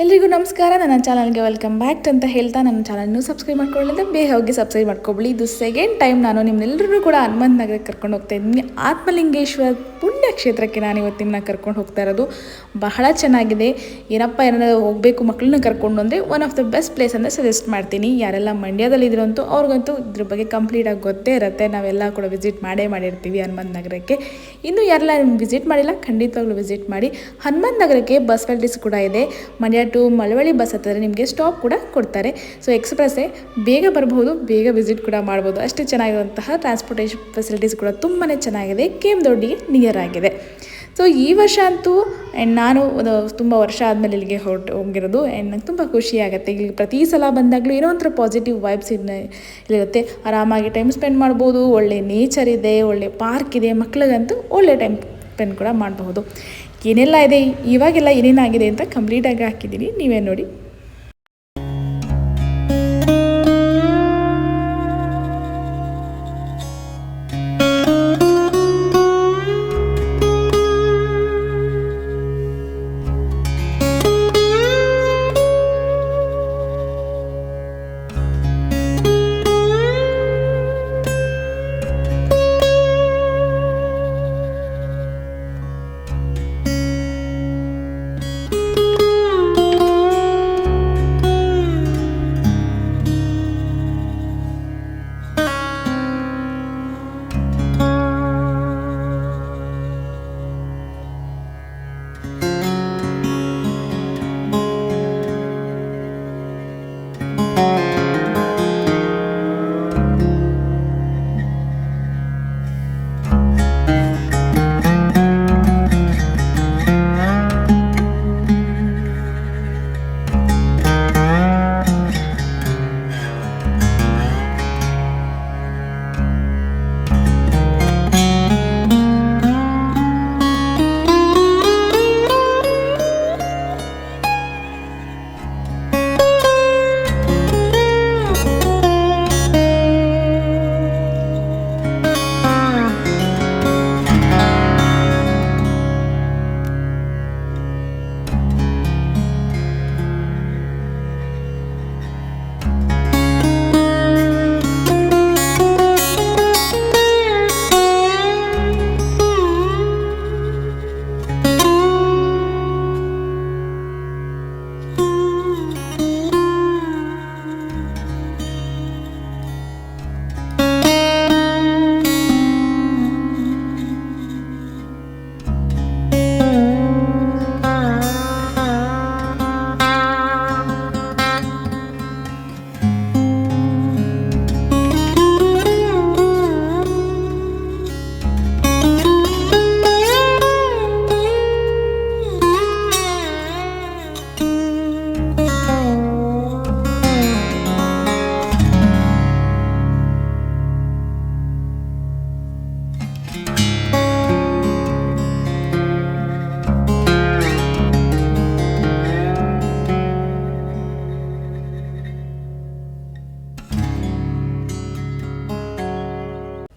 ಎಲ್ರಿಗೂ ನಮಸ್ಕಾರ. ನನ್ನ ಚಾನಲ್ಗೆ ವೆಲ್ಕಮ್ ಬ್ಯಾಕ್ ಅಂತ ಹೇಳ್ತಾ ನನ್ನ ಚಾನಲ್ನು ಸಬ್ಸ್ಕ್ರೈಬ್ ಮಾಡ್ಕೊಳ್ಳೋದು ಬೇಗ ಹೋಗಿ ಸಬ್ಸ್ಕ್ರೈಬ್ ಮಾಡ್ಕೊಬಿಡಿ. ಇದು ಸೆಕೆಂಡ್ ಟೈಮ್ ನಾನು ನಿಮ್ಮೆಲ್ಲರೂ ಕೂಡ ಹನುಮಂತ ನಗರಕ್ಕೆ ಕರ್ಕೊಂಡು ಹೋಗ್ತಾ ಇದ್ದೀನಿ. ಆತ್ಮಲಿಂಗೇಶ್ವರ ಪುಣ್ಯ ಕ್ಷೇತ್ರಕ್ಕೆ ನಾನು ಇವತ್ತು ನಿಮ್ಮನ್ನ ಕರ್ಕೊಂಡು ಹೋಗ್ತಾ ಇರೋದು. ಬಹಳ ಚೆನ್ನಾಗಿದೆ. ಏನಾದ್ರು ಹೋಗಬೇಕು ಮಕ್ಕಳನ್ನ ಕರ್ಕೊಂಡು ಅಂದರೆ one of the best place ಅಂತ ಸಜೆಸ್ಟ್ ಮಾಡ್ತೀನಿ. ಯಾರೆಲ್ಲ ಮಂಡ್ಯದಲ್ಲಿದ್ರಂತೂ ಅವ್ರಿಗಂತೂ ಇದ್ರ ಬಗ್ಗೆ ಕಂಪ್ಲೀಟಾಗಿ ಗೊತ್ತೇ ಇರುತ್ತೆ. ನಾವೆಲ್ಲ ಕೂಡ ವಿಸಿಟ್ ಮಾಡಿರ್ತೀವಿ ಹನುಮಂತ ನಗರಕ್ಕೆ. ಇನ್ನು ಯಾರೆಲ್ಲ ವಿಸಿಟ್ ಮಾಡಿಲ್ಲ ಖಂಡಿತವಾಗ್ಲೂ ವಿಸಿಟ್ ಮಾಡಿ. ಹನುಮಂತ ನಗರಕ್ಕೆ ಬಸ್ ಫೆಸಿಲಿಟೀಸ್ ಕೂಡ ಇದೆ. ಮಂಡ್ಯ ಟು ಮಳವಳ್ಳಿ ಬಸ್ ಹತ್ತಿರ ನಿಮಗೆ ಸ್ಟಾಪ್ ಕೂಡ ಕೊಡ್ತಾರೆ. ಸೊ ಎಕ್ಸ್ಪ್ರೆಸ್ಸೇ, ಬೇಗ ಬರಬಹುದು, ಬೇಗ ವಿಸಿಟ್ ಕೂಡ ಮಾಡ್ಬೋದು. ಅಷ್ಟೇ ಚೆನ್ನಾಗಿರುವಂತಹ ಟ್ರಾನ್ಸ್ಪೋರ್ಟೇಷನ್ ಫೆಸಿಲಿಟೀಸ್ ಕೂಡ ತುಂಬಾ ಚೆನ್ನಾಗಿದೆ. KM ದೊಡ್ಡಿಗೆ ನಿಯರ್ ಆಗಿದೆ. ಸೊ ಈ ವರ್ಷ ಅಂತೂ ನಾನು ತುಂಬ ವರ್ಷ ಆದಮೇಲೆ ಇಲ್ಲಿಗೆ ಹೋಗಿರೋದು. ಆ್ಯಂಡ್ ನಂಗೆ ತುಂಬ ಖುಷಿ ಆಗುತ್ತೆ. ಇಲ್ಲಿ ಪ್ರತಿ ಸಲ ಬಂದಾಗಲೂ ಏನೋ ಒಂಥರ ಪಾಸಿಟಿವ್ ವೈಬ್ಸ್ ಇಲ್ಲಿರುತ್ತೆ. ಆರಾಮಾಗಿ ಟೈಮ್ ಸ್ಪೆಂಡ್ ಮಾಡ್ಬೋದು. ಒಳ್ಳೆ ನೇಚರ್ ಇದೆ, ಒಳ್ಳೆ ಪಾರ್ಕ್ ಇದೆ. ಮಕ್ಳಿಗಂತೂ ಒಳ್ಳೆ ಟೈಮ್ ಸ್ಪೆಂಡ್ ಕೂಡ ಮಾಡಬಹುದು. ಏನೆಲ್ಲ ಇದೆ, ಇವಾಗೆಲ್ಲ ಏನೇನಾಗಿದೆ ಅಂತ ಕಂಪ್ಲೀಟಾಗಿ ಹಾಕಿದ್ದೀನಿ, ನೀವೇ ನೋಡಿ.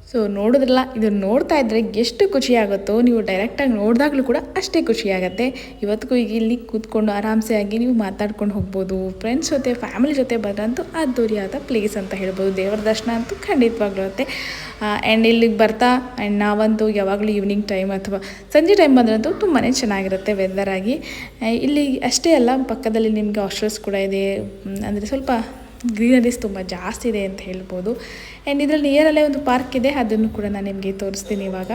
ಸೊ ನೋಡಿದ್ರಲ್ಲ, ಇದನ್ನು ನೋಡ್ತಾ ಇದ್ದರೆ ಎಷ್ಟು ಖುಷಿಯಾಗುತ್ತೋ, ನೀವು ಡೈರೆಕ್ಟಾಗಿ ನೋಡಿದಾಗಲೂ ಕೂಡ ಅಷ್ಟೇ ಖುಷಿಯಾಗುತ್ತೆ. ಇವತ್ತಿಗೂ ಈಗ ಇಲ್ಲಿ ಕೂತ್ಕೊಂಡು ಆರಾಮ್ಸೆ ಆಗಿ ನೀವು ಮಾತಾಡ್ಕೊಂಡು ಹೋಗ್ಬೋದು. ಫ್ರೆಂಡ್ಸ್ ಜೊತೆ, ಫ್ಯಾಮಿಲಿ ಜೊತೆ ಬಂದ್ರಂತೂ ಅದ್ದೂರಿಯಾದ ಪ್ಲೇಸ್ ಅಂತ ಹೇಳ್ಬೋದು. ದೇವರ ದರ್ಶನ ಅಂತೂ ಖಂಡಿತವಾಗ್ಲೂ ಇರುತ್ತೆ. ಆ್ಯಂಡ್ ಇಲ್ಲಿಗೆ ಬರ್ತಾ ಆ್ಯಂಡ್ ನಾವಂತೂ ಯಾವಾಗಲೂ ಈವ್ನಿಂಗ್ ಟೈಮ್ ಅಥವಾ ಸಂಜೆ ಟೈಮ್ ಬಂದ್ರಂತೂ ತುಂಬಾ ಚೆನ್ನಾಗಿರುತ್ತೆ ವೆದರ್ ಆಗಿ. ಇಲ್ಲಿ ಅಷ್ಟೇ ಅಲ್ಲ, ಪಕ್ಕದಲ್ಲಿ ನಿಮಗೆ ಹಾಸ್ಟೆಲ್ಸ್ ಕೂಡ ಇದೆ. ಅಂದರೆ ಸ್ವಲ್ಪ ಗ್ರೀನರೀಸ್ ತುಂಬ ಜಾಸ್ತಿ ಇದೆ ಅಂತ ಹೇಳ್ಬೋದು. ಆ್ಯಂಡ್ ಇದರಲ್ಲಿ ನಿಯರಲ್ಲೇ ಒಂದು ಪಾರ್ಕ್ ಇದೆ, ಅದನ್ನು ಕೂಡ ನಾನು ನಿಮಗೆ ತೋರಿಸ್ತೀನಿ ಇವಾಗ.